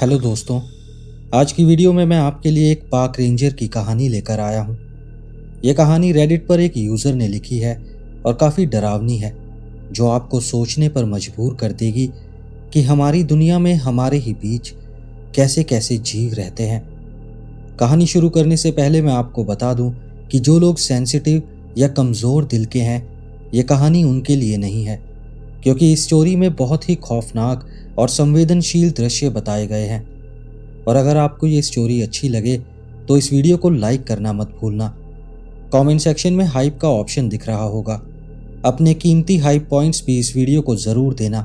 Hello दोस्तों, आज की वीडियो में मैं आपके लिए एक पार्क रेंजर की कहानी लेकर आया हूँ। ये कहानी रेडिट पर एक यूज़र ने लिखी है और काफ़ी डरावनी है, जो आपको सोचने पर मजबूर कर देगी कि हमारी दुनिया में हमारे ही बीच कैसे कैसे जीव रहते हैं। कहानी शुरू करने से पहले मैं आपको बता दूं कि जो लोग सेंसिटिव या कमज़ोर दिल के हैं, ये कहानी उनके लिए नहीं है, क्योंकि इस स्टोरी में बहुत ही खौफनाक और संवेदनशील दृश्य बताए गए हैं। और अगर आपको ये स्टोरी अच्छी लगे तो इस वीडियो को लाइक करना मत भूलना। कमेंट सेक्शन में हाइप का ऑप्शन दिख रहा होगा। अपने कीमती हाइप पॉइंट्स भी इस वीडियो को ज़रूर देना।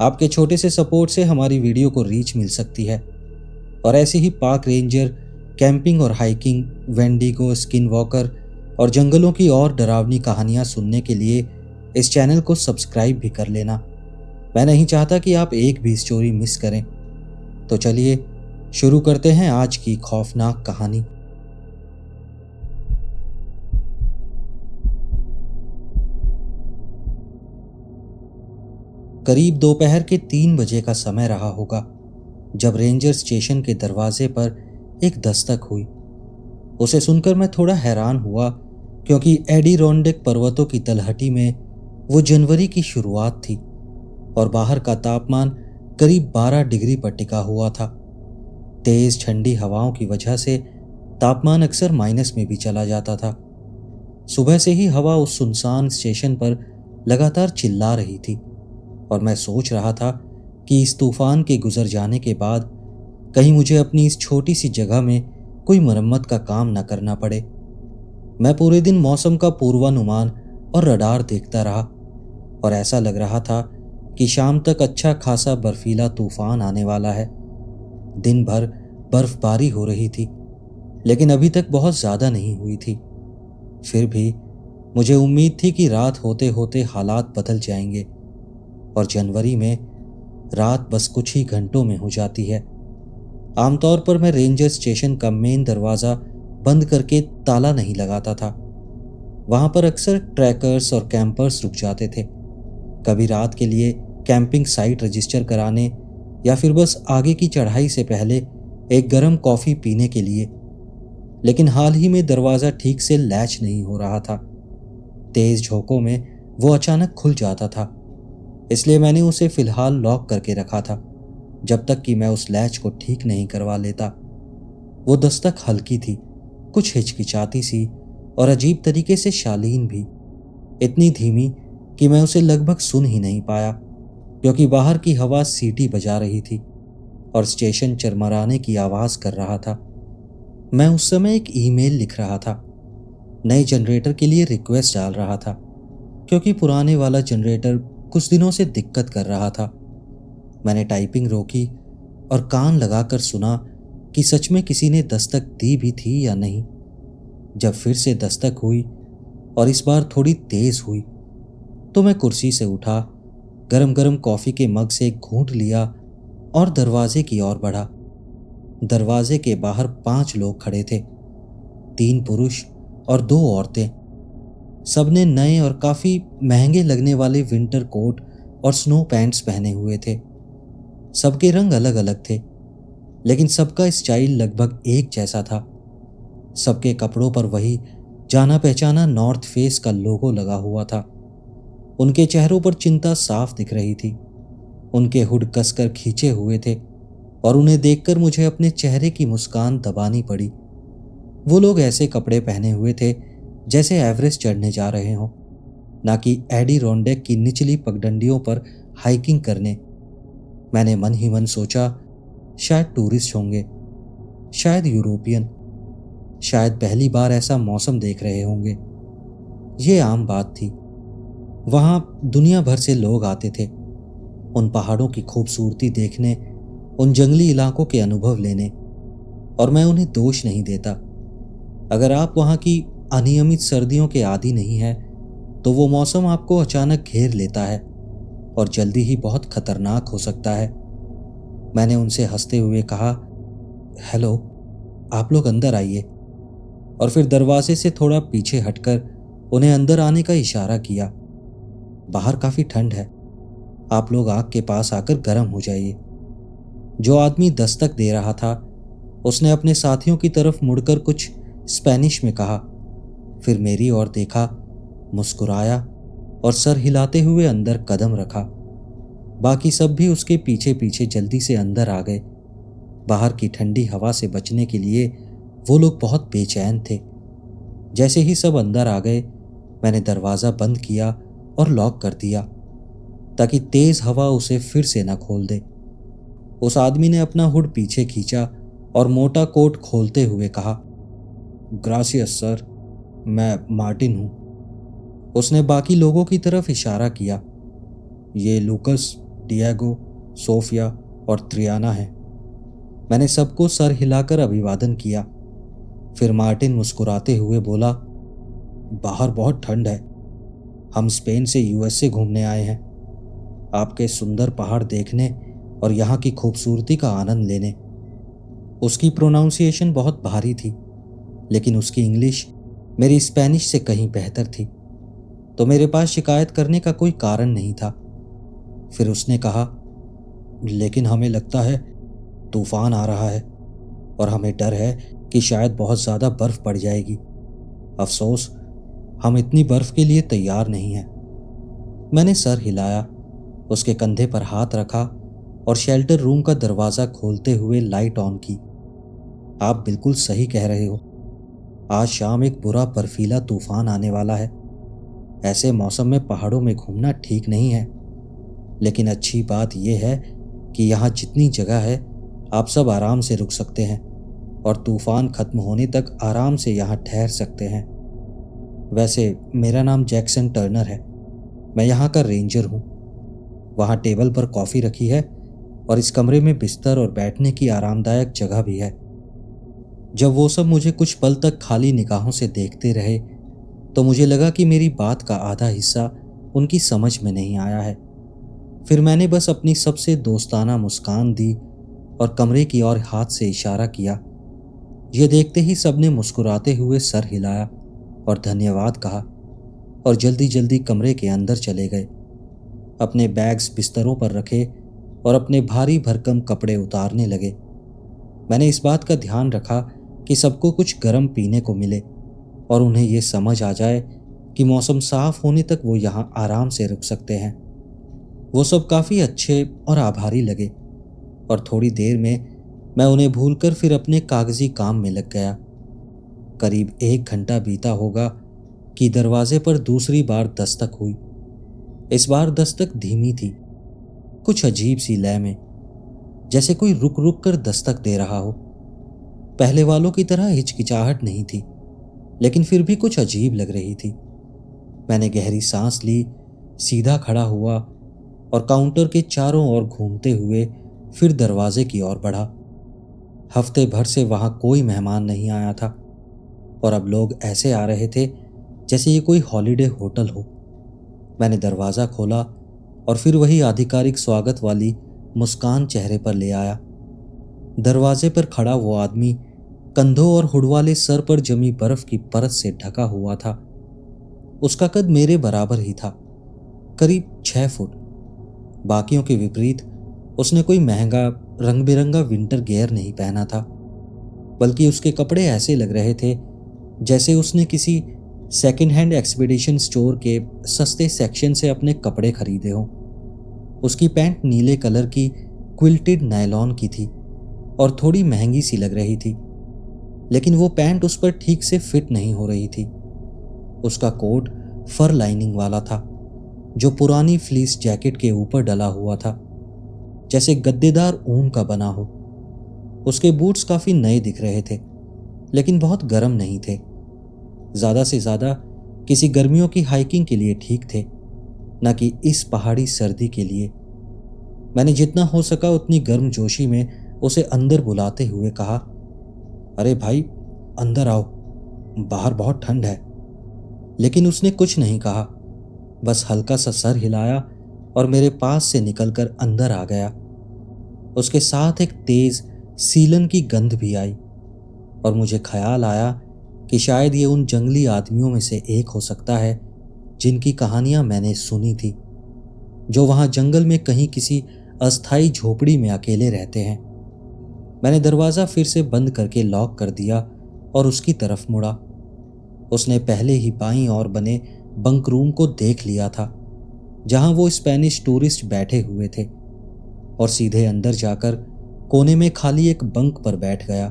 आपके छोटे से सपोर्ट से हमारी वीडियो को रीच मिल सकती है। और ऐसे ही पार्क रेंजर, कैंपिंग और हाइकिंग, वेंडिगो, स्किन वॉकर और जंगलों की और डरावनी कहानियाँ सुनने के लिए इस चैनल को सब्सक्राइब भी कर लेना। मैं नहीं चाहता कि आप एक भी स्टोरी मिस करें। तो चलिए शुरू करते हैं आज की खौफनाक कहानी। करीब दोपहर के 3 बजे का समय रहा होगा जब रेंजर स्टेशन के दरवाजे पर एक दस्तक हुई। उसे सुनकर मैं थोड़ा हैरान हुआ, क्योंकि एडिरोंडेक पर्वतों की तलहटी में वो जनवरी की शुरुआत थी और बाहर का तापमान करीब 12 डिग्री पर टिका हुआ था। तेज ठंडी हवाओं की वजह से तापमान अक्सर माइनस में भी चला जाता था। सुबह से ही हवा उस सुनसान स्टेशन पर लगातार चिल्ला रही थी और मैं सोच रहा था कि इस तूफान के गुजर जाने के बाद कहीं मुझे अपनी इस छोटी सी जगह में कोई मरम्मत का काम न करना पड़े। मैं पूरे दिन मौसम का पूर्वानुमान और रडार देखता रहा और ऐसा लग रहा था कि शाम तक अच्छा खासा बर्फीला तूफान आने वाला है। दिन भर बर्फबारी हो रही थी, लेकिन अभी तक बहुत ज़्यादा नहीं हुई थी। फिर भी मुझे उम्मीद थी कि रात होते होते हालात बदल जाएंगे और जनवरी में रात बस कुछ ही घंटों में हो जाती है। आमतौर पर मैं रेंजर स्टेशन का मेन दरवाज़ा बंद करके ताला नहीं लगाता था। वहाँ पर अक्सर ट्रैकर्स और कैंपर्स रुक जाते थे, कभी रात के लिए कैंपिंग साइट रजिस्टर कराने या फिर बस आगे की चढ़ाई से पहले एक गर्म कॉफ़ी पीने के लिए। लेकिन हाल ही में दरवाज़ा ठीक से लैच नहीं हो रहा था। तेज झोंकों में वो अचानक खुल जाता था, इसलिए मैंने उसे फिलहाल लॉक करके रखा था जब तक कि मैं उस लैच को ठीक नहीं करवा लेता। वो दस्तक हल्की थी, कुछ हिचकिचाती सी और अजीब तरीके से शालीन भी, इतनी धीमी कि मैं उसे लगभग सुन ही नहीं पाया, क्योंकि बाहर की हवा सीटी बजा रही थी और स्टेशन चरमराने की आवाज़ कर रहा था। मैं उस समय एक ईमेल लिख रहा था, नए जनरेटर के लिए रिक्वेस्ट डाल रहा था, क्योंकि पुराने वाला जनरेटर कुछ दिनों से दिक्कत कर रहा था। मैंने टाइपिंग रोकी और कान लगाकर सुना कि सच में किसी ने दस्तक दी भी थी या नहीं। जब फिर से दस्तक हुई और इस बार थोड़ी तेज हुई, तो मैं कुर्सी से उठा, गरम गरम कॉफ़ी के मग से एक घूंट लिया और दरवाजे की ओर बढ़ा। दरवाजे के बाहर 5 लोग खड़े थे, 3 पुरुष और 2 औरतें। सबने नए और काफ़ी महंगे लगने वाले विंटर कोट और स्नो पैंट्स पहने हुए थे। सबके रंग अलग अलग थे, लेकिन सबका स्टाइल लगभग एक जैसा था। सबके कपड़ों पर वही जाना पहचाना नॉर्थ फेस का लोगो लगा हुआ था। उनके चेहरों पर चिंता साफ दिख रही थी। उनके हुड कसकर खींचे हुए थे और उन्हें देखकर मुझे अपने चेहरे की मुस्कान दबानी पड़ी। वो लोग ऐसे कपड़े पहने हुए थे जैसे एवरेस्ट चढ़ने जा रहे हों, ना कि एडिरोंडेक की निचली पगडंडियों पर हाइकिंग करने। मैंने मन ही मन सोचा, शायद टूरिस्ट होंगे, शायद यूरोपियन, शायद पहली बार ऐसा मौसम देख रहे होंगे। ये आम बात थी। वहाँ दुनिया भर से लोग आते थे, उन पहाड़ों की खूबसूरती देखने, उन जंगली इलाकों के अनुभव लेने, और मैं उन्हें दोष नहीं देता। अगर आप वहाँ की अनियमित सर्दियों के आदी नहीं हैं, तो वो मौसम आपको अचानक घेर लेता है और जल्दी ही बहुत खतरनाक हो सकता है। मैंने उनसे हंसते हुए कहा, हेलो, आप लोग अंदर आइए, और फिर दरवाजे से थोड़ा पीछे हटकर उन्हें अंदर आने का इशारा किया। बाहर काफ़ी ठंड है, आप लोग आग के पास आकर गर्म हो जाइए। जो आदमी दस्तक दे रहा था उसने अपने साथियों की तरफ मुड़कर कुछ स्पेनिश में कहा, फिर मेरी ओर देखा, मुस्कुराया और सर हिलाते हुए अंदर कदम रखा। बाकी सब भी उसके पीछे पीछे जल्दी से अंदर आ गए। बाहर की ठंडी हवा से बचने के लिए वो लोग बहुत बेचैन थे। जैसे ही सब अंदर आ गए, मैंने दरवाज़ा बंद किया और लॉक कर दिया ताकि तेज हवा उसे फिर से न खोल दे। उस आदमी ने अपना हुड पीछे खींचा और मोटा कोट खोलते हुए कहा, ग्रासियस सर, मैं मार्टिन हूं। उसने बाकी लोगों की तरफ इशारा किया। ये लूकस, डिएगो, सोफिया और त्रियाना है। मैंने सबको सर हिलाकर अभिवादन किया। फिर मार्टिन मुस्कुराते हुए बोला, बाहर बहुत ठंड है। हम स्पेन से यूएस से घूमने आए हैं, आपके सुंदर पहाड़ देखने और यहाँ की खूबसूरती का आनंद लेने। उसकी प्रोनाउंसिएशन बहुत भारी थी, लेकिन उसकी इंग्लिश मेरी स्पेनिश से कहीं बेहतर थी, तो मेरे पास शिकायत करने का कोई कारण नहीं था। फिर उसने कहा, लेकिन हमें लगता है तूफान आ रहा है और हमें डर है कि शायद बहुत ज़्यादा बर्फ़ पड़ जाएगी। अफसोस, हम इतनी बर्फ़ के लिए तैयार नहीं हैं। मैंने सर हिलाया, उसके कंधे पर हाथ रखा और शेल्टर रूम का दरवाज़ा खोलते हुए लाइट ऑन की। आप बिल्कुल सही कह रहे हो, आज शाम एक बुरा बर्फीला तूफान आने वाला है। ऐसे मौसम में पहाड़ों में घूमना ठीक नहीं है, लेकिन अच्छी बात यह है कि यहाँ जितनी जगह है आप सब आराम से रुक सकते हैं और तूफान खत्म होने तक आराम से यहाँ ठहर सकते हैं। वैसे मेरा नाम जैक्सन टर्नर है, मैं यहाँ का रेंजर हूँ। वहाँ टेबल पर कॉफ़ी रखी है और इस कमरे में बिस्तर और बैठने की आरामदायक जगह भी है। जब वो सब मुझे कुछ पल तक खाली निगाहों से देखते रहे तो मुझे लगा कि मेरी बात का आधा हिस्सा उनकी समझ में नहीं आया है। फिर मैंने बस अपनी सबसे दोस्ताना मुस्कान दी और कमरे की ओर हाथ से इशारा किया। यह देखते ही सबने मुस्कुराते हुए सर हिलाया और धन्यवाद कहा और जल्दी जल्दी कमरे के अंदर चले गए। अपने बैग्स बिस्तरों पर रखे और अपने भारी भरकम कपड़े उतारने लगे। मैंने इस बात का ध्यान रखा कि सबको कुछ गर्म पीने को मिले और उन्हें यह समझ आ जाए कि मौसम साफ होने तक वो यहाँ आराम से रुक सकते हैं। वो सब काफ़ी अच्छे और आभारी लगे और थोड़ी देर में मैं उन्हें भूलकर फिर अपने कागजी काम में लग गया। करीब 1 घंटा बीता होगा कि दरवाजे पर दूसरी बार दस्तक हुई। इस बार दस्तक धीमी थी, कुछ अजीब सी लय में, जैसे कोई रुक रुक कर दस्तक दे रहा हो। पहले वालों की तरह हिचकिचाहट नहीं थी, लेकिन फिर भी कुछ अजीब लग रही थी। मैंने गहरी सांस ली, सीधा खड़ा हुआ और काउंटर के चारों ओर घूमते हुए फिर दरवाजे की ओर बढ़ा। हफ्ते भर से वहां कोई मेहमान नहीं आया था और अब लोग ऐसे आ रहे थे जैसे ये कोई हॉलिडे होटल हो। मैंने दरवाज़ा खोला और फिर वही आधिकारिक स्वागत वाली मुस्कान चेहरे पर ले आया। दरवाजे पर खड़ा वो आदमी कंधों और हुड वाले सर पर जमी बर्फ की परत से ढका हुआ था। उसका कद मेरे बराबर ही था, करीब 6 फुट। बाकियों के विपरीत उसने कोई महंगा रंग बिरंगा विंटर गियर नहीं पहना था, बल्कि उसके कपड़े ऐसे लग रहे थे जैसे उसने किसी सेकेंड हैंड एक्सपीडिशन स्टोर के सस्ते सेक्शन से अपने कपड़े खरीदे हों। उसकी पैंट नीले कलर की क्विल्टेड नायलॉन की थी और थोड़ी महंगी सी लग रही थी, लेकिन वो पैंट उस पर ठीक से फिट नहीं हो रही थी। उसका कोट फर लाइनिंग वाला था, जो पुरानी फ्लीस जैकेट के ऊपर डला हुआ था, जैसे गद्देदार ऊन का बना हो। उसके बूट्स काफ़ी नए दिख रहे थे, लेकिन बहुत गर्म नहीं थे। ज़्यादा से ज़्यादा किसी गर्मियों की हाइकिंग के लिए ठीक थे, न कि इस पहाड़ी सर्दी के लिए। मैंने जितना हो सका उतनी गर्मजोशी में उसे अंदर बुलाते हुए कहा, अरे भाई, अंदर आओ, बाहर बहुत ठंड है। लेकिन उसने कुछ नहीं कहा, बस हल्का सा सर हिलाया और मेरे पास से निकलकर अंदर आ गया। उसके साथ एक तेज सीलन की गंध भी आई और मुझे ख्याल आया कि शायद ये उन जंगली आदमियों में से एक हो सकता है जिनकी कहानियां मैंने सुनी थी, जो वहां जंगल में कहीं किसी अस्थाई झोपड़ी में अकेले रहते हैं। मैंने दरवाज़ा फिर से बंद करके लॉक कर दिया और उसकी तरफ मुड़ा। उसने पहले ही बाईं ओर बने बंक रूम को देख लिया था, जहां वो स्पेनिश टूरिस्ट बैठे हुए थे, और सीधे अंदर जाकर कोने में खाली एक बंक पर बैठ गया।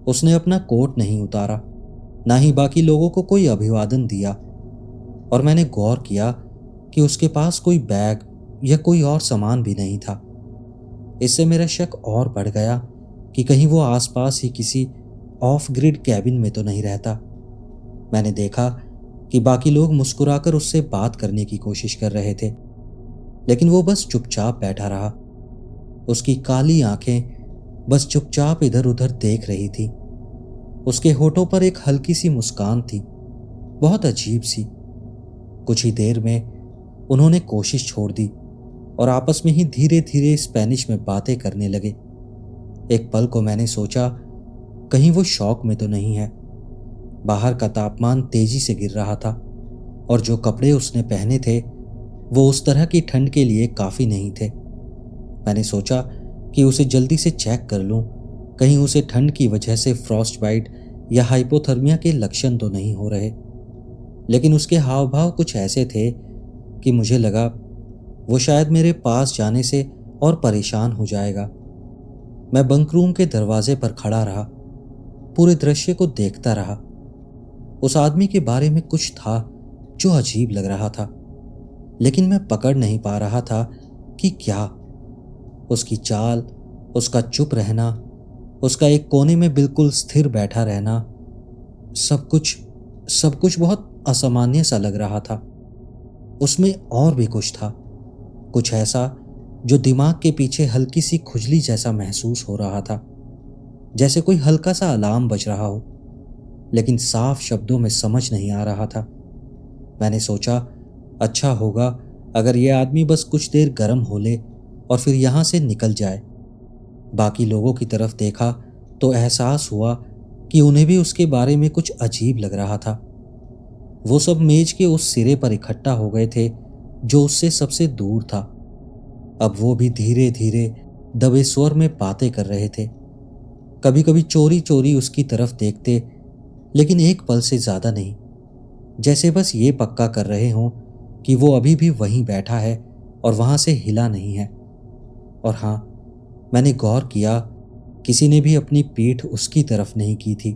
उसने अपना कोट नहीं उतारा, ना ही बाकी लोगों को कोई अभिवादन दिया, और मैंने गौर किया कि उसके पास कोई बैग या कोई और सामान भी नहीं था। इससे मेरा शक और बढ़ गया कि कहीं वो आसपास ही किसी ऑफ ग्रिड कैबिन में तो नहीं रहता। मैंने देखा कि बाकी लोग मुस्कुराकर उससे बात करने की कोशिश कर रहे थे, लेकिन वो बस चुपचाप बैठा रहा। उसकी काली आंखें बस चुपचाप इधर उधर देख रही थी। उसके होठों पर एक हल्की सी मुस्कान थी, बहुत अजीब सी। कुछ ही देर में उन्होंने कोशिश छोड़ दी और आपस में ही धीरे धीरे स्पेनिश में बातें करने लगे। एक पल को मैंने सोचा, कहीं वो शौक में तो नहीं है। बाहर का तापमान तेजी से गिर रहा था, और जो कपड़े उसने पहने थे वो उस तरह की ठंड के लिए काफी नहीं थे। मैंने सोचा कि उसे जल्दी से चेक कर लूं, कहीं उसे ठंड की वजह से फ्रॉस्ट बाइट या हाइपोथर्मिया के लक्षण तो नहीं हो रहे। लेकिन उसके हाव भाव कुछ ऐसे थे कि मुझे लगा वो शायद मेरे पास जाने से और परेशान हो जाएगा। मैं बंक रूम के दरवाजे पर खड़ा रहा, पूरे दृश्य को देखता रहा। उस आदमी के बारे में कुछ था जो अजीब लग रहा था, लेकिन मैं पकड़ नहीं पा रहा था कि क्या। उसकी चाल, उसका चुप रहना, उसका एक कोने में बिल्कुल स्थिर बैठा रहना, सब कुछ बहुत असामान्य सा लग रहा था। उसमें और भी कुछ था, कुछ ऐसा जो दिमाग के पीछे हल्की सी खुजली जैसा महसूस हो रहा था, जैसे कोई हल्का सा अलार्म बज रहा हो, लेकिन साफ शब्दों में समझ नहीं आ रहा था। मैंने सोचा, अच्छा होगा अगर यह आदमी बस कुछ देर गर्म हो ले और फिर यहां से निकल जाए। बाकी लोगों की तरफ देखा तो एहसास हुआ कि उन्हें भी उसके बारे में कुछ अजीब लग रहा था। वो सब मेज के उस सिरे पर इकट्ठा हो गए थे जो उससे सबसे दूर था। अब वो भी धीरे धीरे दबे स्वर में बातें कर रहे थे, कभी कभी चोरी चोरी उसकी तरफ देखते, लेकिन एक पल से ज्यादा नहीं, जैसे बस ये पक्का कर रहे हों कि वो अभी भी वहीं बैठा है और वहां से हिला नहीं है। और हाँ, मैंने गौर किया, किसी ने भी अपनी पीठ उसकी तरफ नहीं की थी।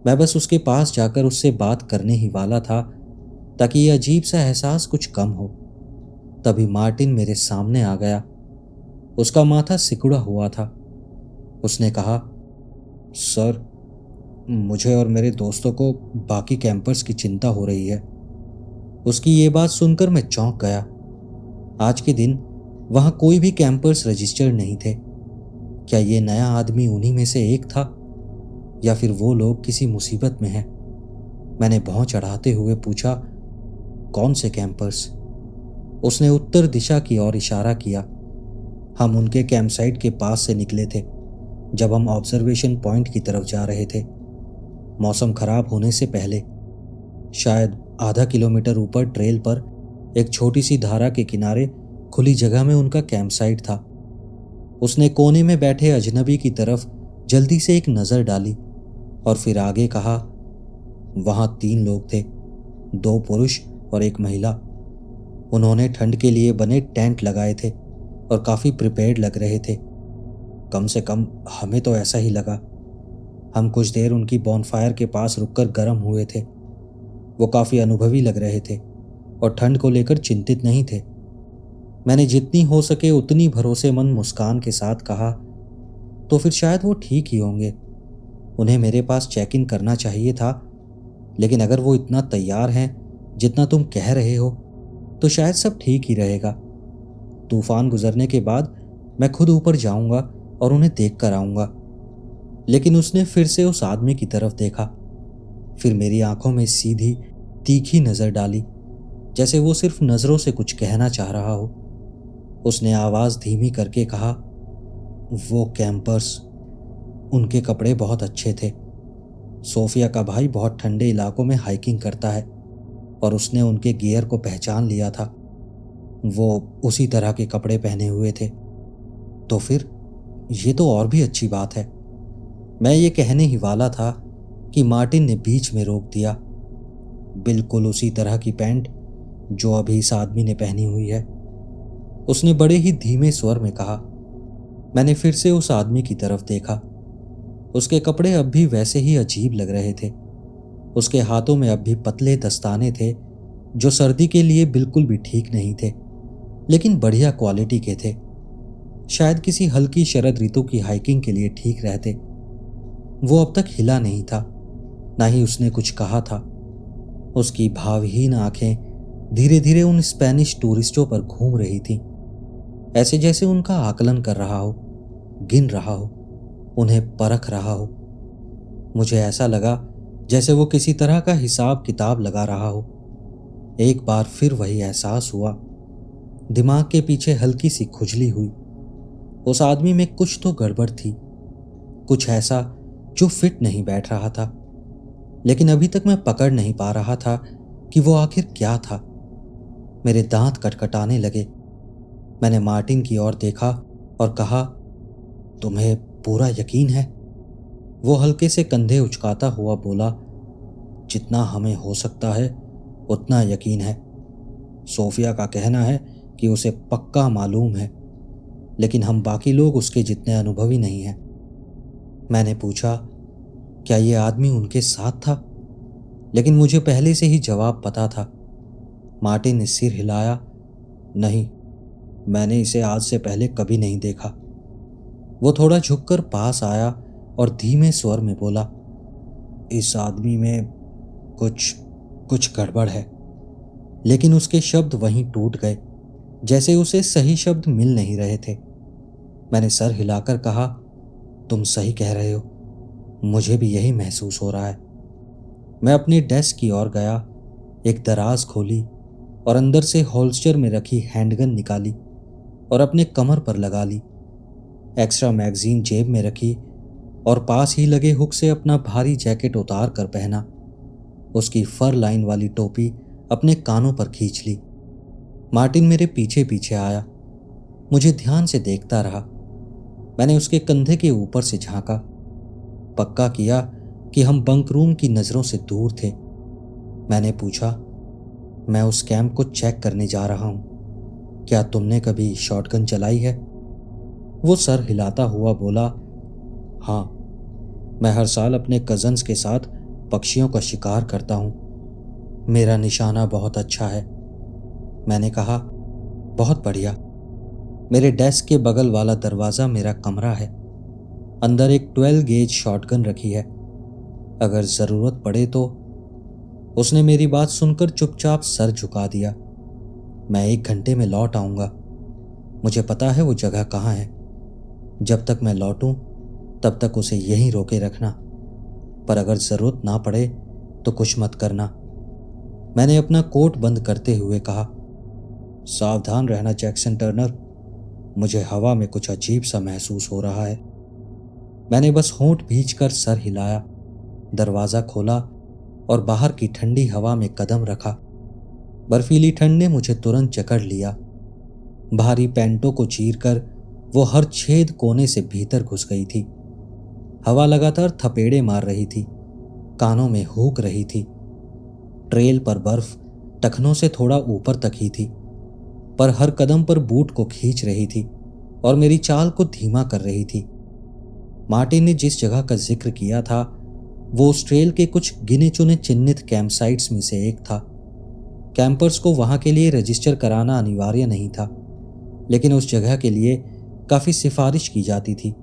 मैं बस उसके पास जाकर उससे बात करने ही वाला था ताकि ये अजीब सा एहसास कुछ कम हो। तभी मार्टिन मेरे सामने आ गया। उसका माथा सिकुड़ा हुआ था। उसने कहा, सर, मुझे और मेरे दोस्तों को बाकी कैंपर्स की चिंता हो रही है। उसकी ये बात सुनकर मैं चौंक गया। आज के दिन वहां कोई भी कैंपर्स रजिस्टर्ड नहीं थे। क्या ये नया आदमी उन्हीं में से एक था, या फिर वो लोग किसी मुसीबत में हैं? मैंने भौं चढ़ाते हुए पूछा, कौन से कैंपर्स? उसने उत्तर दिशा की ओर इशारा किया। हम उनके कैंपसाइट के पास से निकले थे जब हम ऑब्जर्वेशन पॉइंट की तरफ जा रहे थे, मौसम खराब होने से पहले। शायद आधा किलोमीटर ऊपर ट्रेल पर एक छोटी सी धारा के किनारे खुली जगह में उनका कैंपसाइट था। उसने कोने में बैठे अजनबी की तरफ जल्दी से एक नजर डाली और फिर आगे कहा, वहां 3 लोग थे, 2 पुरुष और एक महिला। उन्होंने ठंड के लिए बने टेंट लगाए थे और काफी प्रिपेयर्ड लग रहे थे। कम से कम हमें तो ऐसा ही लगा। हम कुछ देर उनकी बॉनफायर के पास रुककर गर्म हुए थे। वो काफी अनुभवी लग रहे थे और ठंड को लेकर चिंतित नहीं थे। मैंने जितनी हो सके उतनी भरोसेमंद मुस्कान के साथ कहा, तो फिर शायद वो ठीक ही होंगे। उन्हें मेरे पास चेक इन करना चाहिए था, लेकिन अगर वो इतना तैयार हैं जितना तुम कह रहे हो तो शायद सब ठीक ही रहेगा। तूफान गुजरने के बाद मैं खुद ऊपर जाऊंगा और उन्हें देख कर आऊंगा। लेकिन उसने फिर से उस आदमी की तरफ देखा, फिर मेरी आंखों में सीधी तीखी नजर डाली, जैसे वो सिर्फ नजरों से कुछ कहना चाह रहा हो। उसने आवाज धीमी करके कहा, वो कैंपर्स, उनके कपड़े बहुत अच्छे थे। सोफिया का भाई बहुत ठंडे इलाकों में हाइकिंग करता है और उसने उनके गियर को पहचान लिया था। वो उसी तरह के कपड़े पहने हुए थे। तो फिर ये तो और भी अच्छी बात है। मैं ये कहने ही वाला था कि मार्टिन ने बीच में रोक दिया। बिल्कुल उसी तरह की पैंट जो अभी इस आदमी ने पहनी हुई है, उसने बड़े ही धीमे स्वर में कहा। मैंने फिर से उस आदमी की तरफ देखा। उसके कपड़े अब भी वैसे ही अजीब लग रहे थे। उसके हाथों में अब भी पतले दस्ताने थे जो सर्दी के लिए बिल्कुल भी ठीक नहीं थे, लेकिन बढ़िया क्वालिटी के थे। शायद किसी हल्की शरद ऋतु की हाइकिंग के लिए ठीक रहते। वो अब तक हिला नहीं था, ना ही उसने कुछ कहा था। उसकी भावहीन आंखें धीरे धीरे उन स्पेनिश टूरिस्टों पर घूम रही थीं, ऐसे जैसे उनका आकलन कर रहा हो, गिन रहा हो, उन्हें परख रहा हो। मुझे ऐसा लगा जैसे वो किसी तरह का हिसाब किताब लगा रहा हो। एक बार फिर वही एहसास हुआ। दिमाग के पीछे हल्की सी खुजली हुई। उस आदमी में कुछ तो गड़बड़ थी, कुछ ऐसा जो फिट नहीं बैठ रहा था, लेकिन अभी तक मैं पकड़ नहीं पा रहा था कि वो आखिर क्या था। मेरे दांत कटकटाने लगे। मैंने मार्टिन की ओर देखा और कहा, तुम्हें पूरा यकीन है? वो हल्के से कंधे उचकाता हुआ बोला, जितना हमें हो सकता है उतना यकीन है। सोफिया का कहना है कि उसे पक्का मालूम है, लेकिन हम बाकी लोग उसके जितने अनुभवी नहीं हैं। मैंने पूछा, क्या ये आदमी उनके साथ था? लेकिन मुझे पहले से ही जवाब पता था। मार्टिन ने सिर हिलाया, नहीं, मैंने इसे आज से पहले कभी नहीं देखा। वो थोड़ा झुककर पास आया और धीमे स्वर में बोला, इस आदमी में कुछ गड़बड़ है। लेकिन उसके शब्द वहीं टूट गए, जैसे उसे सही शब्द मिल नहीं रहे थे। मैंने सर हिलाकर कहा, तुम सही कह रहे हो, मुझे भी यही महसूस हो रहा है। मैं अपने डेस्क की ओर गया, एक दराज खोली और अंदर से होल्स्टर में रखी हैंडगन निकाली और अपने कमर पर लगा ली। एक्स्ट्रा मैगजीन जेब में रखी और पास ही लगे हुक से अपना भारी जैकेट उतार कर पहना। उसकी फर लाइन वाली टोपी अपने कानों पर खींच ली। मार्टिन मेरे पीछे पीछे आया, मुझे ध्यान से देखता रहा। मैंने उसके कंधे के ऊपर से झांका, पक्का किया कि हम बंक रूम की नजरों से दूर थे। मैंने पूछा, मैं उस कैंप को चेक करने जा रहा हूं, क्या तुमने कभी शॉटगन चलाई है? वो सर हिलाता हुआ बोला, हाँ, मैं हर साल अपने कजन्स के साथ पक्षियों का शिकार करता हूं। मेरा निशाना बहुत अच्छा है। मैंने कहा, बहुत बढ़िया। मेरे डेस्क के बगल वाला दरवाज़ा मेरा कमरा है। अंदर एक 12 गेज शॉटगन रखी है, अगर ज़रूरत पड़े तो। उसने मेरी बात सुनकर चुपचाप सर झुका दिया। मैं 1 घंटे में लौट आऊँगा। मुझे पता है वो जगह कहाँ है। जब तक मैं लौटूं तब तक उसे यहीं रोके रखना, पर अगर ज़रूरत ना पड़े तो कुछ मत करना। मैंने अपना कोट बंद करते हुए कहा, सावधान रहना जैक्सन टर्नर, मुझे हवा में कुछ अजीब सा महसूस हो रहा है। मैंने बस होंठ भींचकर सर हिलाया, दरवाज़ा खोला और बाहर की ठंडी हवा में कदम रखा। बर्फीली ठंड ने मुझे तुरंत जकड़ लिया। भारी पैंटों को चीरकर वो हर छेद कोने से भीतर घुस गई थी। हवा लगातार थपेड़े मार रही थी, कानों में हूक रही थी। ट्रेल पर बर्फ टखनों से थोड़ा ऊपर तक ही थी, पर हर कदम पर बूट को खींच रही थी और मेरी चाल को धीमा कर रही थी। मार्टिन ने जिस जगह का जिक्र किया था वो उस ट्रेल के कुछ गिने चुने चिन्हित कैंप साइट्स में से एक था। कैंपर्स को वहां के लिए रजिस्टर कराना अनिवार्य नहीं था, लेकिन उस जगह के लिए काफी सिफारिश की जाती थी।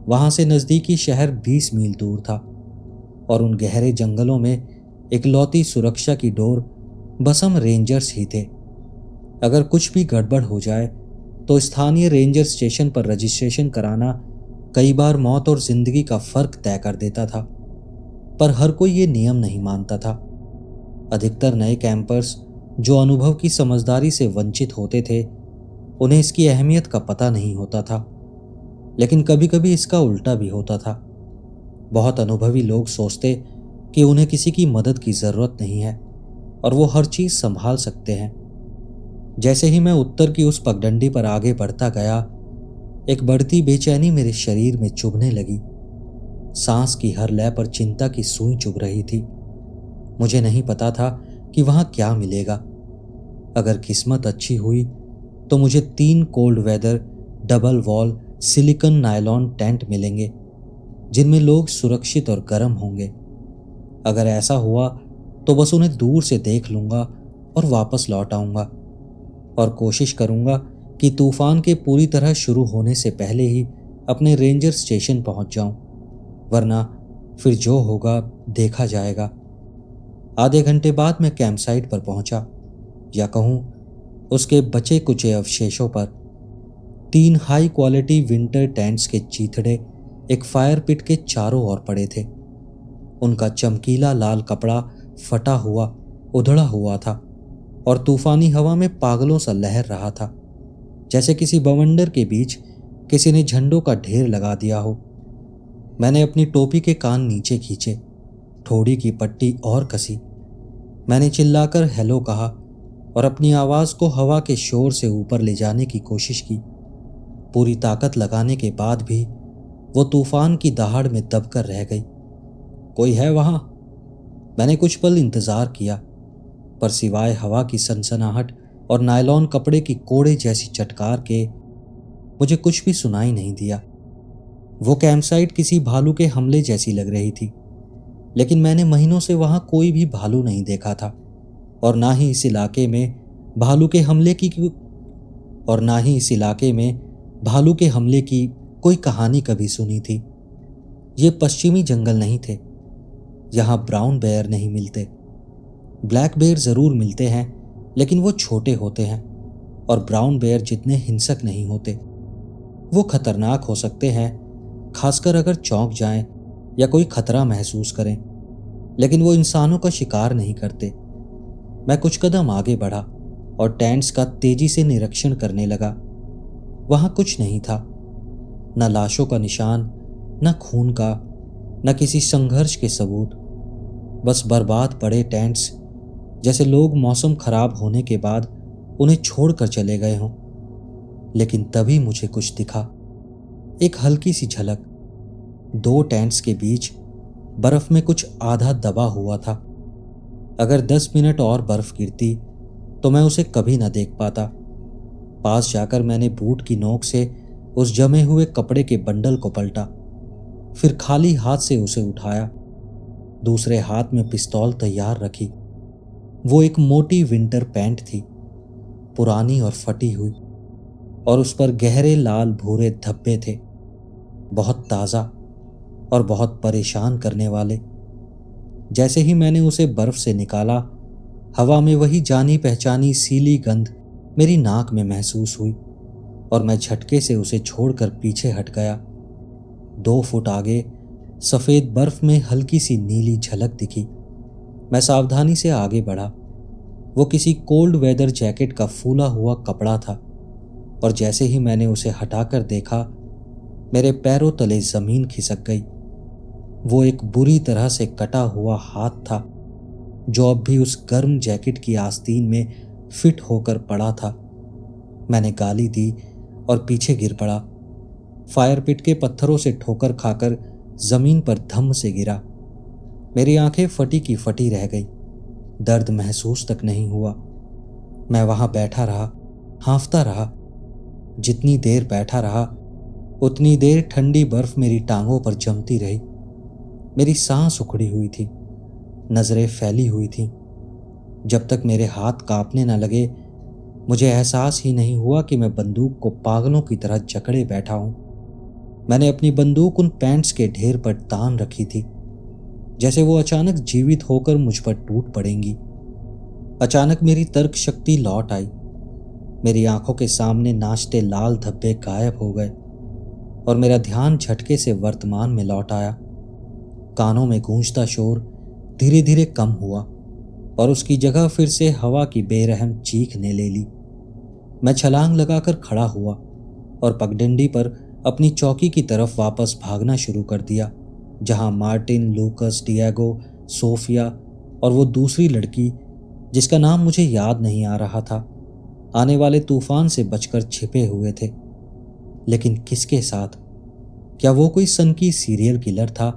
वहां से नजदीकी शहर 20 मील दूर था और उन गहरे जंगलों में इकलौती सुरक्षा की डोर बस हम रेंजर्स ही थे। अगर कुछ भी गड़बड़ हो जाए तो स्थानीय रेंजर स्टेशन पर रजिस्ट्रेशन कराना कई बार मौत और जिंदगी का फर्क तय कर देता था, पर हर कोई ये नियम नहीं मानता था। अधिकतर नए कैंपर्स जो अनुभव की समझदारी से वंचित होते थे, उन्हें इसकी अहमियत का पता नहीं होता था। लेकिन कभी कभी इसका उल्टा भी होता था। बहुत अनुभवी लोग सोचते कि उन्हें किसी की मदद की जरूरत नहीं है और वो हर चीज संभाल सकते हैं। जैसे ही मैं उत्तर की उस पगडंडी पर आगे बढ़ता गया, एक बढ़ती बेचैनी मेरे शरीर में चुभने लगी। सांस की हर लय पर चिंता की सुई चुभ रही थी। मुझे नहीं पता था कि वहां क्या मिलेगा। अगर किस्मत अच्छी हुई तो मुझे 3 cold weather double wall silicone nylon tent मिलेंगे, जिनमें लोग सुरक्षित और गर्म होंगे। अगर ऐसा हुआ तो बस उन्हें दूर से देख लूंगा और वापस लौट आऊंगा, और कोशिश करूंगा कि तूफान के पूरी तरह शुरू होने से पहले ही अपने रेंजर स्टेशन पहुंच जाऊं, वरना फिर जो होगा देखा जाएगा। आधे घंटे बाद मैं कैंप साइट पर पहुंचा, या कहूं उसके बचे कुचे अवशेषों पर। 3 हाई क्वालिटी विंटर टेंट्स के चीथड़े एक फायर पिट के चारों ओर पड़े थे। उनका चमकीला लाल कपड़ा फटा हुआ उधड़ा हुआ था और तूफानी हवा में पागलों सा लहर रहा था, जैसे किसी बवंडर के बीच किसी ने झंडों का ढेर लगा दिया हो। मैंने अपनी टोपी के कान नीचे खींचे, ठोड़ी की पट्टी और कसी। मैंने चिल्लाकर हेलो कहा और अपनी आवाज को हवा के शोर से ऊपर ले जाने की कोशिश की। पूरी ताकत लगाने के बाद भी वो तूफान की दहाड़ में दबकर रह गई। कोई है वहां? मैंने कुछ पल इंतजार किया, पर सिवाय हवा की सनसनाहट और नायलॉन कपड़े की कोड़े जैसी चटकार के मुझे कुछ भी सुनाई नहीं दिया। वो कैंपसाइट किसी भालू के हमले जैसी लग रही थी, लेकिन मैंने महीनों से वहां कोई भी भालू नहीं देखा था, और ना ही इस इलाके में भालू के हमले की कोई कहानी कभी सुनी थी। ये पश्चिमी जंगल नहीं थे। यहाँ ब्राउन बेयर नहीं मिलते। ब्लैक बेयर जरूर मिलते हैं, लेकिन वो छोटे होते हैं और ब्राउन बेयर जितने हिंसक नहीं होते। वो खतरनाक हो सकते हैं, खासकर अगर चौंक जाएं या कोई खतरा महसूस करें, लेकिन वो इंसानों का शिकार नहीं करते। मैं कुछ कदम आगे बढ़ा और टेंट्स का तेजी से निरीक्षण करने लगा। वहां कुछ नहीं था, न लाशों का निशान, न खून का, न किसी संघर्ष के सबूत। बस बर्बाद पड़े टेंट्स, जैसे लोग मौसम खराब होने के बाद उन्हें छोड़कर चले गए हों। लेकिन तभी मुझे कुछ दिखा, एक हल्की सी झलक। 2 टेंट्स के बीच बर्फ में कुछ आधा दबा हुआ था। अगर 10 मिनट और बर्फ गिरती तो मैं उसे कभी न देख पाता। पास जाकर मैंने बूट की नोक से उस जमे हुए कपड़े के बंडल को पलटा, फिर खाली हाथ से उसे उठाया। दूसरे हाथ में पिस्तौल तैयार रखी। वो एक मोटी विंटर पैंट थी, पुरानी और फटी हुई, और उस पर गहरे लाल भूरे धब्बे थे, बहुत ताज़ा और बहुत परेशान करने वाले। जैसे ही मैंने उसे बर्फ से निकाला, हवा में वही जानी पहचानी सीली गंध मेरी नाक में महसूस हुई, और मैं झटके से उसे छोड़कर पीछे हट गया। 2 फुट आगे सफ़ेद बर्फ में हल्की सी नीली झलक दिखी। मैं सावधानी से आगे बढ़ा। वो किसी कोल्ड वेदर जैकेट का फूला हुआ कपड़ा था, और जैसे ही मैंने उसे हटाकर देखा, मेरे पैरों तले जमीन खिसक गई। वो एक बुरी तरह से कटा हुआ हाथ था, जो अब भी उस गर्म जैकेट की आस्तीन में फिट होकर पड़ा था। मैंने गाली दी और पीछे गिर पड़ा। फायर पिट के पत्थरों से ठोकर खाकर जमीन पर धम्म से गिरा। मेरी आंखें फटी की फटी रह गई। दर्द महसूस तक नहीं हुआ। मैं वहां बैठा रहा, हांफता रहा। जितनी देर बैठा रहा, उतनी देर ठंडी बर्फ मेरी टांगों पर जमती रही। मेरी सांस उखड़ी हुई थी, नजरें फैली हुई थीं। जब तक मेरे हाथ कांपने न लगे, मुझे एहसास ही नहीं हुआ कि मैं बंदूक को पागलों की तरह जकड़े बैठा हूं। मैंने अपनी बंदूक उन पैंट्स के ढेर पर तान रखी थी, जैसे वो अचानक जीवित होकर मुझ पर टूट पड़ेंगी। अचानक मेरी तर्क शक्ति लौट आई। मेरी आंखों के सामने नाचते लाल धब्बे गायब हो गए, और मेरा ध्यान झटके से वर्तमान में लौट आया। कानों में गूंजता शोर धीरे धीरे कम हुआ, और उसकी जगह फिर से हवा की बेरहम चीख ने ले ली। मैं छलांग लगाकर खड़ा हुआ और पगडंडी पर अपनी चौकी की तरफ वापस भागना शुरू कर दिया, जहां मार्टिन, लूकस, डिएगो, सोफिया और वो दूसरी लड़की, जिसका नाम मुझे याद नहीं आ रहा था, आने वाले तूफान से बचकर छिपे हुए थे। लेकिन किसके साथ? क्या वो कोई सनकी सीरियल किलर था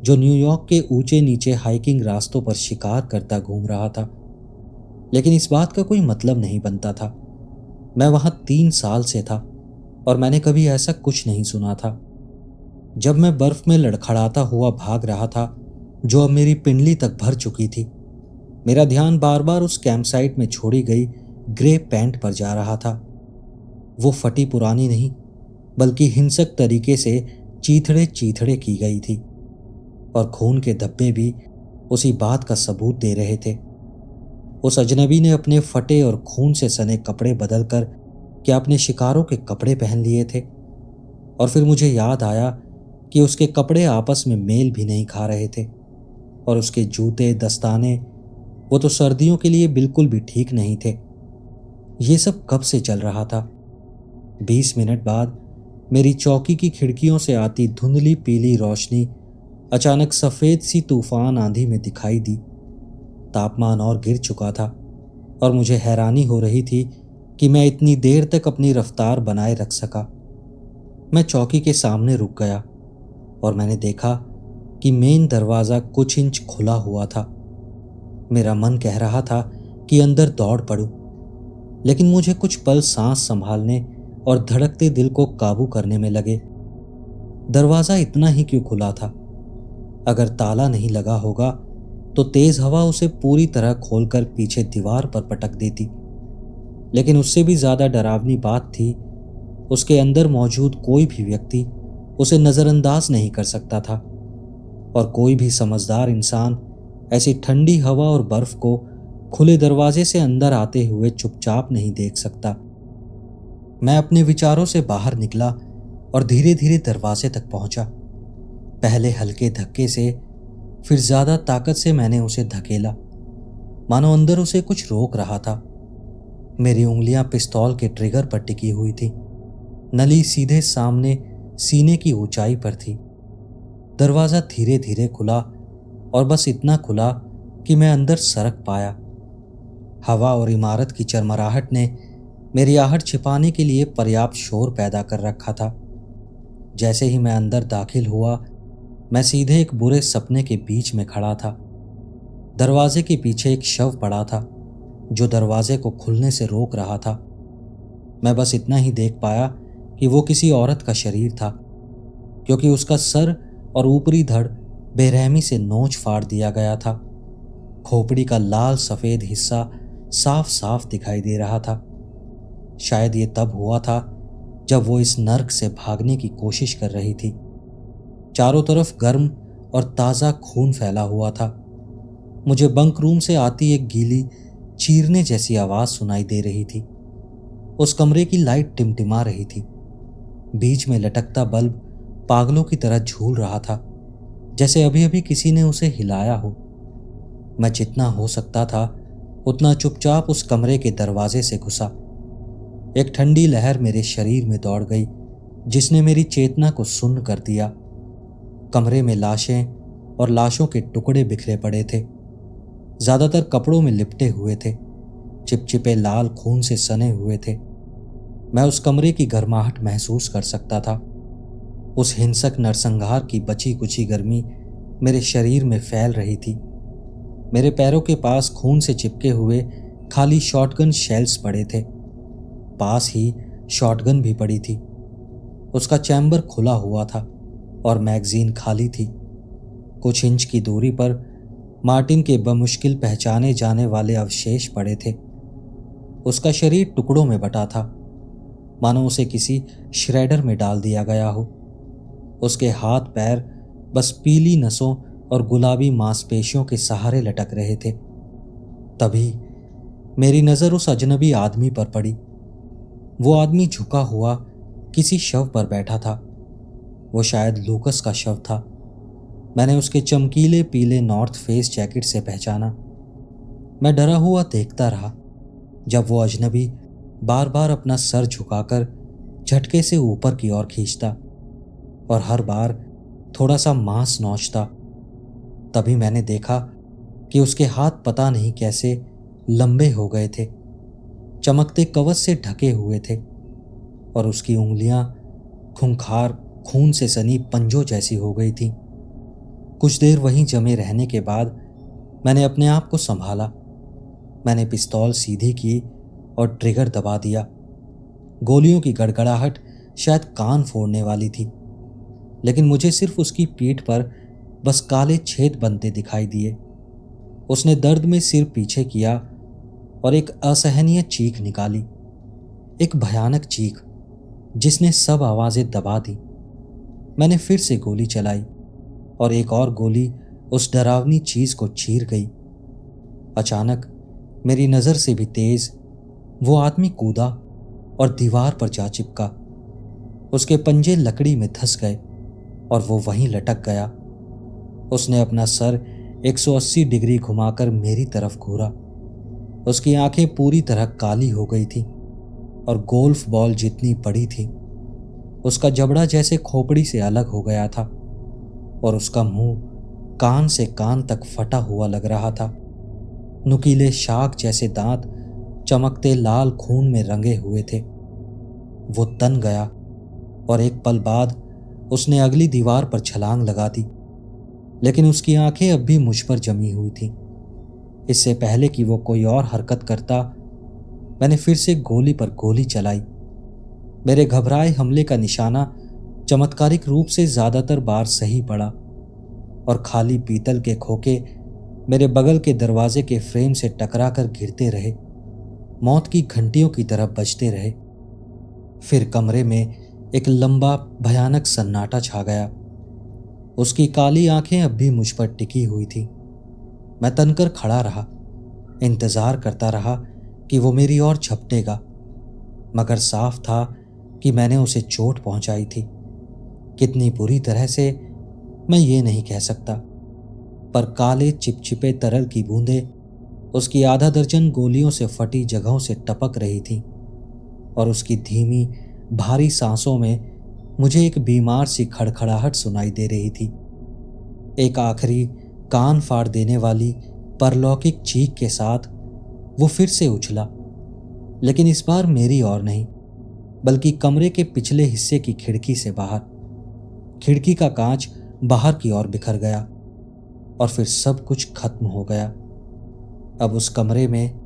जो न्यूयॉर्क के ऊंचे नीचे हाइकिंग रास्तों पर शिकार करता घूम रहा था? लेकिन इस बात का कोई मतलब नहीं बनता था। मैं वहां 3 साल से था और मैंने कभी ऐसा कुछ नहीं सुना था। जब मैं बर्फ में लड़खड़ाता हुआ भाग रहा था जो अब मेरी पिंडली तक भर चुकी थी, मेरा ध्यान बार बार उस कैंपसाइट में छोड़ी गई ग्रे पैंट पर जा रहा था। वो फटी पुरानी नहीं, बल्कि हिंसक तरीके से चीथड़े चीथड़े की गई थी, और खून के धब्बे भी उसी बात का सबूत दे रहे थे। उस अजनबी ने अपने फटे और खून से सने कपड़े बदलकर क्या अपने शिकारों के कपड़े पहन लिए थे? और फिर मुझे याद आया कि उसके कपड़े आपस में मेल भी नहीं खा रहे थे, और उसके जूते दस्ताने, वो तो सर्दियों के लिए बिल्कुल भी ठीक नहीं थे। ये सब कब से चल रहा था? 20 मिनट बाद मेरी चौकी की खिड़कियों से आती धुंधली पीली रोशनी अचानक सफेद सी तूफान आंधी में दिखाई दी। तापमान और गिर चुका था और मुझे हैरानी हो रही थी कि मैं इतनी देर तक अपनी रफ्तार बनाए रख सका। मैं चौकी के सामने रुक गया और मैंने देखा कि मेन दरवाज़ा कुछ इंच खुला हुआ था। मेरा मन कह रहा था कि अंदर दौड़ पड़ूं, लेकिन मुझे कुछ पल सांस संभालने और धड़कते दिल को काबू करने में लगे। दरवाज़ा इतना ही क्यों खुला था? अगर ताला नहीं लगा होगा तो तेज हवा उसे पूरी तरह खोलकर पीछे दीवार पर पटक देती। लेकिन उससे भी ज्यादा डरावनी बात थी, उसके अंदर मौजूद कोई भी व्यक्ति उसे नजरअंदाज नहीं कर सकता था, और कोई भी समझदार इंसान ऐसी ठंडी हवा और बर्फ को खुले दरवाजे से अंदर आते हुए चुपचाप नहीं देख सकता। मैं अपने विचारों से बाहर निकला और धीरे धीरे दरवाजे तक पहुंचा। पहले हल्के धक्के से, फिर ज्यादा ताकत से मैंने उसे धकेला, मानो अंदर उसे कुछ रोक रहा था। मेरी उंगलियां पिस्तौल के ट्रिगर पर टिकी हुई थी। नली सीधे सामने सीने की ऊंचाई पर थी। दरवाजा धीरे धीरे खुला, और बस इतना खुला कि मैं अंदर सरक पाया। हवा और इमारत की चरमराहट ने मेरी आहट छिपाने के लिए पर्याप्त शोर पैदा कर रखा था। जैसे ही मैं अंदर दाखिल हुआ, मैं सीधे एक बुरे सपने के बीच में खड़ा था। दरवाजे के पीछे एक शव पड़ा था जो दरवाजे को खुलने से रोक रहा था। मैं बस इतना ही देख पाया कि वो किसी औरत का शरीर था, क्योंकि उसका सर और ऊपरी धड़ बेरहमी से नोच फाड़ दिया गया था। खोपड़ी का लाल सफेद हिस्सा साफ साफ दिखाई दे रहा था। शायद ये तब हुआ था जब वो इस नर्क से भागने की कोशिश कर रही थी। चारों तरफ गर्म और ताज़ा खून फैला हुआ था। मुझे बंक रूम से आती एक गीली चीरने जैसी आवाज़ सुनाई दे रही थी। उस कमरे की लाइट टिमटिमा रही थी। बीच में लटकता बल्ब पागलों की तरह झूल रहा था, जैसे अभी अभी किसी ने उसे हिलाया हो। मैं जितना हो सकता था उतना चुपचाप उस कमरे के दरवाजे से घुसा। एक ठंडी लहर मेरे शरीर में दौड़ गई, जिसने मेरी चेतना को सुन्न कर दिया। कमरे में लाशें और लाशों के टुकड़े बिखरे पड़े थे, ज्यादातर कपड़ों में लिपटे हुए थे, चिपचिपे लाल खून से सने हुए थे। मैं उस कमरे की गर्माहट महसूस कर सकता था। उस हिंसक नरसंहार की बची कुची गर्मी मेरे शरीर में फैल रही थी। मेरे पैरों के पास खून से चिपके हुए खाली शॉटगन शेल्स पड़े थे। पास ही शॉटगन भी पड़ी थी। उसका चैम्बर खुला हुआ था और मैगजीन खाली थी। कुछ इंच की दूरी पर मार्टिन के बमुश्किल पहचाने जाने वाले अवशेष पड़े थे। उसका शरीर टुकड़ों में बटा था, मानो उसे किसी श्रेडर में डाल दिया गया हो। उसके हाथ पैर बस पीली नसों और गुलाबी मांसपेशियों के सहारे लटक रहे थे। तभी मेरी नज़र उस अजनबी आदमी पर पड़ी। वो आदमी झुका हुआ किसी शव पर बैठा था। वो शायद लूकस का शव था। मैंने उसके चमकीले पीले नॉर्थ फेस जैकेट से पहचाना। मैं डरा हुआ देखता रहा जब वो अजनबी बार बार अपना सर झुकाकर झटके से ऊपर की ओर खींचता और हर बार थोड़ा सा मांस नोचता। तभी मैंने देखा कि उसके हाथ पता नहीं कैसे लंबे हो गए थे, चमकते कवच से ढके हुए थे, और उसकी उंगलियां खूंखार, खून से सनी पंजों जैसी हो गई थी। कुछ देर वहीं जमे रहने के बाद मैंने अपने आप को संभाला। मैंने पिस्तौल सीधी की और ट्रिगर दबा दिया। गोलियों की गड़गड़ाहट शायद कान फोड़ने वाली थी, लेकिन मुझे सिर्फ उसकी पीठ पर बस काले छेद बनते दिखाई दिए। उसने दर्द में सिर पीछे किया और एक असहनीय चीख निकाली, एक भयानक चीख जिसने सब आवाजें दबा दी। मैंने फिर से गोली चलाई और एक और गोली उस डरावनी चीज को चीर गई। अचानक मेरी नजर से भी तेज वो आदमी कूदा और दीवार पर जा चिपका। उसके पंजे लकड़ी में धंस गए और वो वहीं लटक गया। उसने अपना सर 180 डिग्री घुमाकर मेरी तरफ घूरा। उसकी आंखें पूरी तरह काली हो गई थी और गोल्फ बॉल जितनी बड़ी थी। उसका जबड़ा जैसे खोपड़ी से अलग हो गया था और उसका मुंह कान से कान तक फटा हुआ लग रहा था। नुकीले शाख जैसे दांत चमकते लाल खून में रंगे हुए थे। वो तन गया और एक पल बाद उसने अगली दीवार पर छलांग लगा दी, लेकिन उसकी आंखें अब भी मुझ पर जमी हुई थीं। इससे पहले कि वो कोई और हरकत करता, मैंने फिर से गोली पर गोली चलाई। मेरे घबराए हमले का निशाना चमत्कारिक रूप से ज्यादातर बार सही पड़ा और खाली पीतल के खोखे मेरे बगल के दरवाजे के फ्रेम से टकराकर गिरते रहे, मौत की घंटियों की तरह बजते रहे। फिर कमरे में एक लंबा भयानक सन्नाटा छा गया। उसकी काली आंखें अब भी मुझ पर टिकी हुई थी। मैं तनकर खड़ा रहा, इंतजार करता रहा कि वो मेरी ओर झपटेगा, मगर साफ था कि मैंने उसे चोट पहुंचाई थी। कितनी बुरी तरह से मैं ये नहीं कह सकता, पर काले चिपचिपे तरल की बूंदें उसकी आधा दर्जन गोलियों से फटी जगहों से टपक रही थीं और उसकी धीमी भारी सांसों में मुझे एक बीमार सी खड़खड़ाहट सुनाई दे रही थी। एक आखिरी कान फाड़ देने वाली परलौकिक चीख के साथ वो फिर से उछला, लेकिन इस बार मेरी ओर नहीं, बल्कि कमरे के पिछले हिस्से की खिड़की से बाहर। खिड़की का कांच बाहर की ओर बिखर गया और फिर सब कुछ खत्म हो गया। अब उस कमरे में,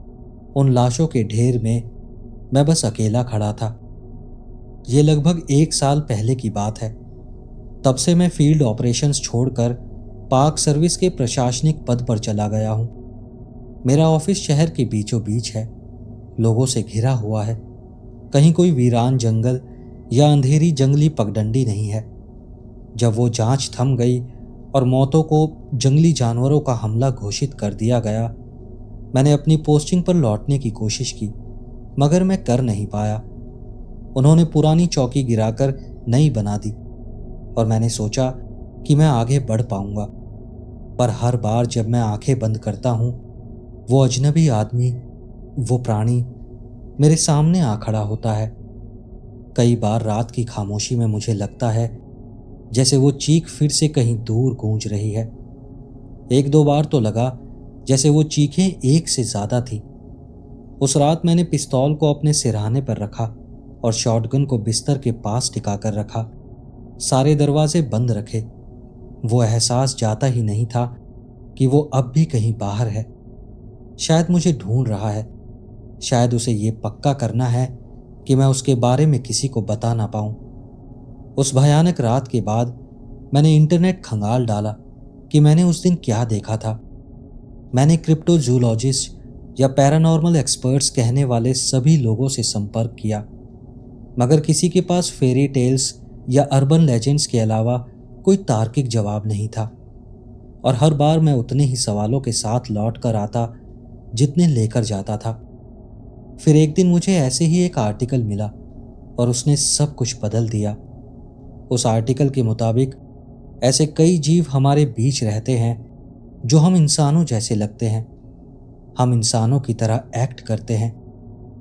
उन लाशों के ढेर में, मैं बस अकेला खड़ा था। ये लगभग 1 साल पहले की बात है। तब से मैं फील्ड ऑपरेशंस छोड़कर पार्क सर्विस के प्रशासनिक पद पर चला गया हूं। मेरा ऑफिस शहर के बीचों बीच है, लोगों से घिरा हुआ है। कहीं कोई वीरान जंगल या अंधेरी जंगली पगडंडी नहीं है। जब वो जांच थम गई और मौतों को जंगली जानवरों का हमला घोषित कर दिया गया, मैंने अपनी पोस्टिंग पर लौटने की कोशिश की, मगर मैं कर नहीं पाया। उन्होंने पुरानी चौकी गिराकर नई बना दी और मैंने सोचा कि मैं आगे बढ़ पाऊंगा, पर हर बार जब मैं आंखें बंद करता हूं, वो अजनबी आदमी, वो प्राणी मेरे सामने आ खड़ा होता है। कई बार रात की खामोशी में मुझे लगता है जैसे वो चीख फिर से कहीं दूर गूंज रही है। 1-2 बार तो लगा जैसे वो चीखें एक से ज्यादा थी। उस रात मैंने पिस्तौल को अपने सिरहाने पर रखा और शॉटगन को बिस्तर के पास टिकाकर रखा। सारे दरवाजे बंद रखे। वो एहसास जाता ही नहीं था कि वो अब भी कहीं बाहर है। शायद मुझे ढूंढ रहा है, शायद उसे ये पक्का करना है कि मैं उसके बारे में किसी को बता ना पाऊं। उस भयानक रात के बाद मैंने इंटरनेट खंगाल डाला कि मैंने उस दिन क्या देखा था। मैंने क्रिप्टोजूलॉजिस्ट या पैरानॉर्मल एक्सपर्ट्स कहने वाले सभी लोगों से संपर्क किया, मगर किसी के पास फेरी टेल्स या अर्बन लेजेंड्स के अलावा कोई तार्किक जवाब नहीं था। और हर बार मैं उतने ही सवालों के साथ लौट कर आता जितने लेकर जाता था। फिर एक दिन मुझे ऐसे ही एक आर्टिकल मिला और उसने सब कुछ बदल दिया। उस आर्टिकल के मुताबिक ऐसे कई जीव हमारे बीच रहते हैं जो हम इंसानों जैसे लगते हैं, हम इंसानों की तरह एक्ट करते हैं,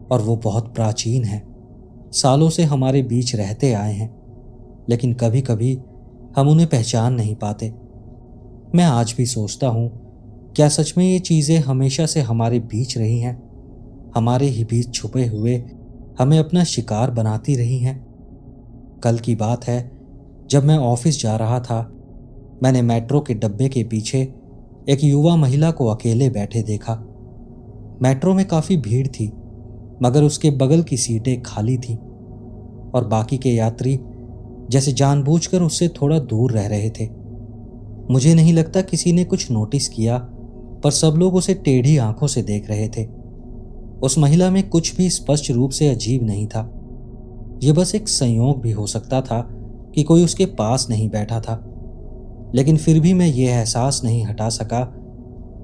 और वो बहुत प्राचीन हैं, सालों से हमारे बीच रहते आए हैं, लेकिन कभी कभी हम उन्हें पहचान नहीं पाते। मैं आज भी सोचता हूँ, क्या सच में ये चीज़ें हमेशा से हमारे बीच रही हैं, हमारे ही बीच छुपे हुए हमें अपना शिकार बनाती रही हैं? कल की बात है, जब मैं ऑफिस जा रहा था, मैंने मेट्रो के डब्बे के पीछे एक युवा महिला को अकेले बैठे देखा। मेट्रो में काफी भीड़ थी, मगर उसके बगल की सीटें खाली थीं और बाकी के यात्री जैसे जानबूझकर उससे थोड़ा दूर रह रहे थे। मुझे नहीं लगता किसी ने कुछ नोटिस किया, पर सब लोग उसे टेढ़ी आंखों से देख रहे थे। उस महिला में कुछ भी स्पष्ट रूप से अजीब नहीं था। यह बस एक संयोग भी हो सकता था कि कोई उसके पास नहीं बैठा था, लेकिन फिर भी मैं ये एहसास नहीं हटा सका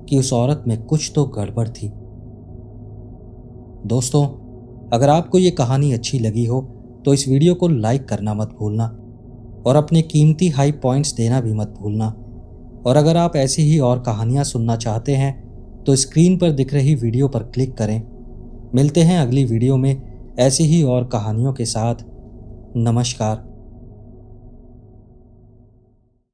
कि उस औरत में कुछ तो गड़बड़ थी। दोस्तों, अगर आपको ये कहानी अच्छी लगी हो तो इस वीडियो को लाइक करना मत भूलना और अपने कीमती हाई पॉइंट्स देना भी मत भूलना। और अगर आप ऐसी ही और कहानियाँ सुनना चाहते हैं तो स्क्रीन पर दिख रही वीडियो पर क्लिक करें। मिलते हैं अगली वीडियो में ऐसी ही और कहानियों के साथ। नमस्कार।